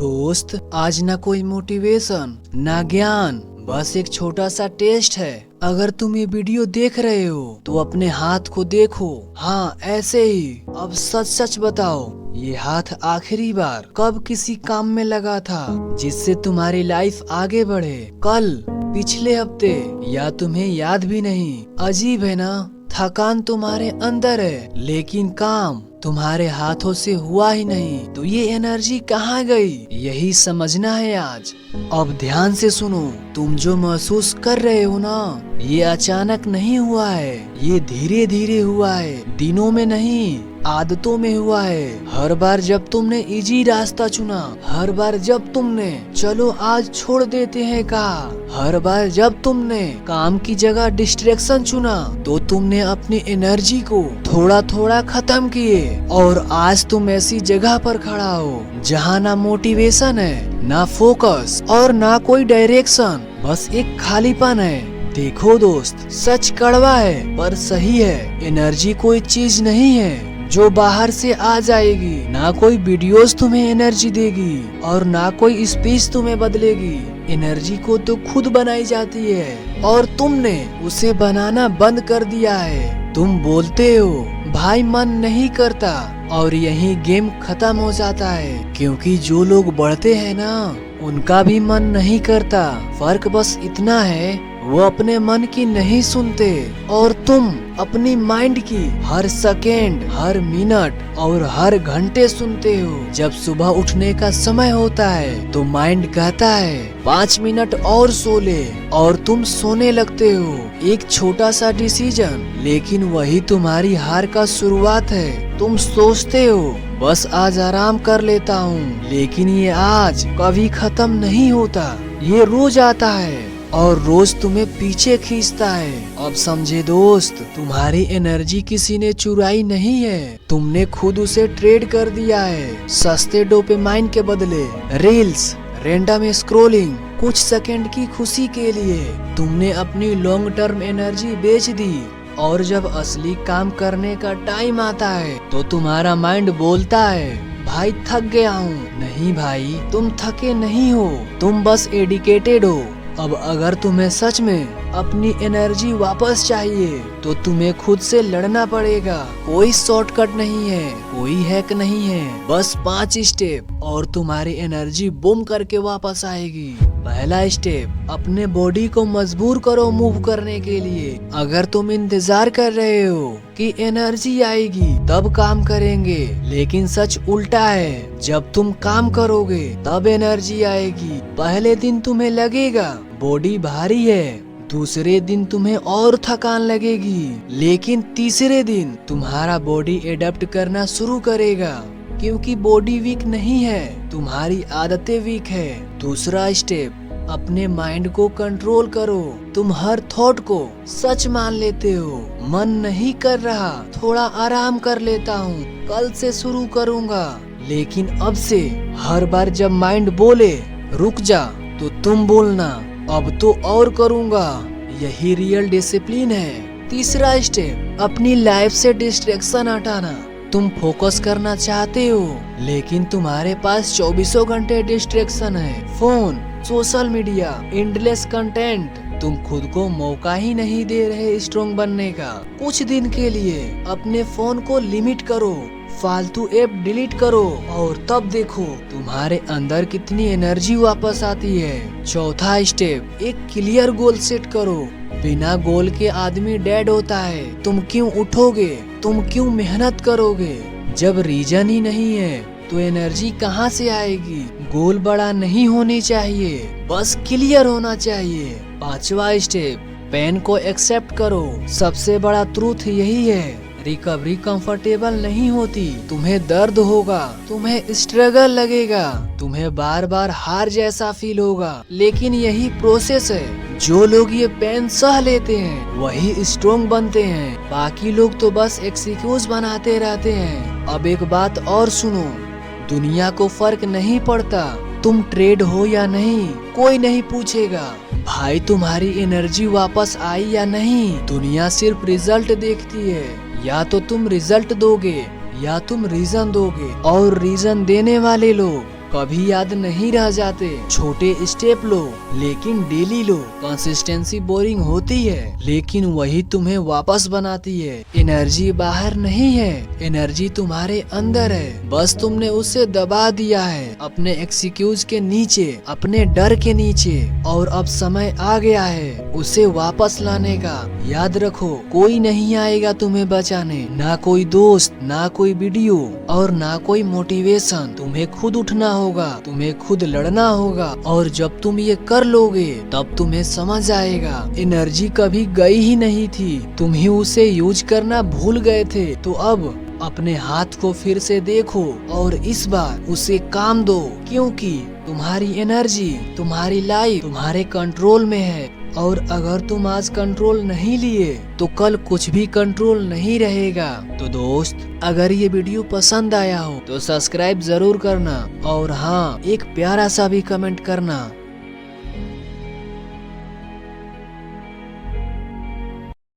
दोस्त, आज ना कोई मोटिवेशन ना ज्ञान, बस एक छोटा सा टेस्ट है। अगर तुम ये वीडियो देख रहे हो तो अपने हाथ को देखो। हाँ, ऐसे ही। अब सच सच बताओ, ये हाथ आखिरी बार कब किसी काम में लगा था जिससे तुम्हारी लाइफ आगे बढ़े? कल, पिछले हफ्ते, या तुम्हें याद भी नहीं? अजीब है ना, थकान तुम्हारे अंदर है लेकिन काम तुम्हारे हाथों से हुआ ही नहीं। तो ये एनर्जी कहाँ गई, यही समझना है आज। अब ध्यान से सुनो, तुम जो महसूस कर रहे हो ना, ये अचानक नहीं हुआ है, ये धीरे धीरे हुआ है। दिनों में नहीं, आदतों में हुआ है। हर बार जब तुमने इजी रास्ता चुना, हर बार जब तुमने चलो आज छोड़ देते हैं कहा, हर बार जब तुमने काम की जगह डिस्ट्रैक्शन चुना, तो तुमने अपनी एनर्जी को थोड़ा थोड़ा खत्म किए। और आज तुम ऐसी जगह पर खड़ा हो जहाँ ना मोटिवेशन है, ना फोकस और ना कोई डायरेक्शन, बस एक खालीपन है। देखो दोस्त, सच कड़वा है पर सही है। एनर्जी कोई चीज नहीं है जो बाहर से आ जाएगी। ना कोई वीडियोस तुम्हें एनर्जी देगी और ना कोई स्पीच तुम्हें बदलेगी। एनर्जी को तो खुद बनाई जाती है और तुमने उसे बनाना बंद कर दिया है। तुम बोलते हो भाई मन नहीं करता, और यही गेम खत्म हो जाता है। क्योंकि जो लोग बढ़ते हैं ना, उनका भी मन नहीं करता। फर्क बस इतना है, वो अपने मन की नहीं सुनते और तुम अपनी माइंड की हर सेकेंड, हर मिनट और हर घंटे सुनते हो। जब सुबह उठने का समय होता है तो माइंड कहता है 5 मिनट और सो ले, और तुम सोने लगते हो। एक छोटा सा डिसीजन, लेकिन वही तुम्हारी हार का शुरुआत है। तुम सोचते हो बस आज आराम कर लेता हूँ, लेकिन ये आज कभी खत्म नहीं होता। ये रोज आता है और रोज तुम्हें पीछे खींचता है। अब समझे दोस्त, तुम्हारी एनर्जी किसी ने चुराई नहीं है, तुमने खुद उसे ट्रेड कर दिया है। सस्ते डोपामाइन के बदले रील्स, रैंडम स्क्रॉलिंग, कुछ सेकंड की खुशी के लिए तुमने अपनी लॉन्ग टर्म एनर्जी बेच दी। और जब असली काम करने का टाइम आता है तो तुम्हारा माइंड बोलता है भाई थक गया हूँ। नहीं भाई, तुम थके नहीं हो, तुम बस एडिकेटेड हो। अब अगर तुम्हें सच में अपनी एनर्जी वापस चाहिए तो तुम्हें खुद से लड़ना पड़ेगा। कोई शॉर्टकट नहीं है, कोई हैक नहीं है, बस 5 स्टेप और तुम्हारी एनर्जी बूम करके वापस आएगी। पहला स्टेप, अपने बॉडी को मजबूर करो मूव करने के लिए। अगर तुम इंतजार कर रहे हो कि एनर्जी आएगी तब काम करेंगे, लेकिन सच उल्टा है। जब तुम काम करोगे तब एनर्जी आएगी। पहले दिन तुम्हें लगेगा बॉडी भारी है, दूसरे दिन तुम्हें और थकान लगेगी, लेकिन तीसरे दिन तुम्हारा बॉडी एडप्ट करना शुरू करेगा। क्योंकि बॉडी वीक नहीं है, तुम्हारी आदतें वीक है। दूसरा स्टेप, अपने माइंड को कंट्रोल करो। तुम हर थॉट को सच मान लेते हो। मन नहीं कर रहा, थोड़ा आराम कर लेता हूँ, कल से शुरू करूँगा। लेकिन अब से हर बार जब माइंड बोले रुक जा, तो तुम बोलना अब तो और करूँगा। यही रियल डिसिप्लिन है। तीसरा स्टेप, अपनी लाइफ से डिस्ट्रैक्शन हटाना। तुम फोकस करना चाहते हो, लेकिन तुम्हारे पास 24 घंटे डिस्ट्रैक्शन है। Phone, social media, endless content. तुम खुद को मौका ही नहीं दे रहे स्ट्रॉन्ग बनने का। कुछ दिन के लिए अपने फोन को लिमिट करो, फालतू ऐप डिलीट करो, और तब देखो तुम्हारे अंदर कितनी एनर्जी वापस आती है। चौथा स्टेप, एक क्लियर गोल सेट करो। बिना गोल के आदमी डेड होता है। तुम क्यों उठोगे, तुम क्यों मेहनत करोगे? जब रीजन ही नहीं है तो एनर्जी कहाँ से आएगी? गोल बड़ा नहीं होनी चाहिए, बस क्लियर होना चाहिए। पांचवा स्टेप, पेन को एक्सेप्ट करो। सबसे बड़ा ट्रूथ यही है, रिकवरी कंफर्टेबल नहीं होती। तुम्हें दर्द होगा, तुम्हें स्ट्रगल लगेगा, तुम्हें बार बार हार जैसा फील होगा, लेकिन यही प्रोसेस है। जो लोग ये पेन सह लेते हैं वही स्ट्रॉन्ग बनते हैं। बाकी लोग तो बस एक्सक्यूज बनाते रहते हैं। अब एक बात और सुनो, दुनिया को फर्क नहीं पड़ता तुम ट्रेड हो या नहीं, कोई नहीं पूछेगा भाई तुम्हारी एनर्जी वापस आई या नहीं। दुनिया सिर्फ रिजल्ट देखती है। या तो तुम रिजल्ट दोगे या तुम रीजन दोगे, और रीजन देने वाले लोग कभी याद नहीं रह जाते। छोटे स्टेप लो लेकिन डेली लो। कंसिस्टेंसी बोरिंग होती है लेकिन वही तुम्हें वापस बनाती है। एनर्जी बाहर नहीं है, एनर्जी तुम्हारे अंदर है, बस तुमने उसे दबा दिया है अपने एक्सक्यूज के नीचे, अपने डर के नीचे। और अब समय आ गया है उसे वापस लाने का। याद रखो, कोई नहीं आएगा तुम्हें बचाने, ना कोई दोस्त, ना कोई वीडियो और ना कोई मोटिवेशन। तुम्हें खुद उठना होगा, तुम्हें खुद लड़ना होगा। और जब तुम ये कर लोगे तब तुम्हें समझ आएगा एनर्जी कभी गई ही नहीं थी, तुम ही उसे यूज करना भूल गए थे। तो अब अपने हाथ को फिर से देखो और इस बार उसे काम दो, क्योंकि तुम्हारी एनर्जी, तुम्हारी लाइफ तुम्हारे कंट्रोल में है। और अगर तुम आज कंट्रोल नहीं लिए तो कल कुछ भी कंट्रोल नहीं रहेगा। तो दोस्त, अगर ये वीडियो पसंद आया हो तो सब्सक्राइब जरूर करना और हाँ, एक प्यारा सा भी कमेंट करना।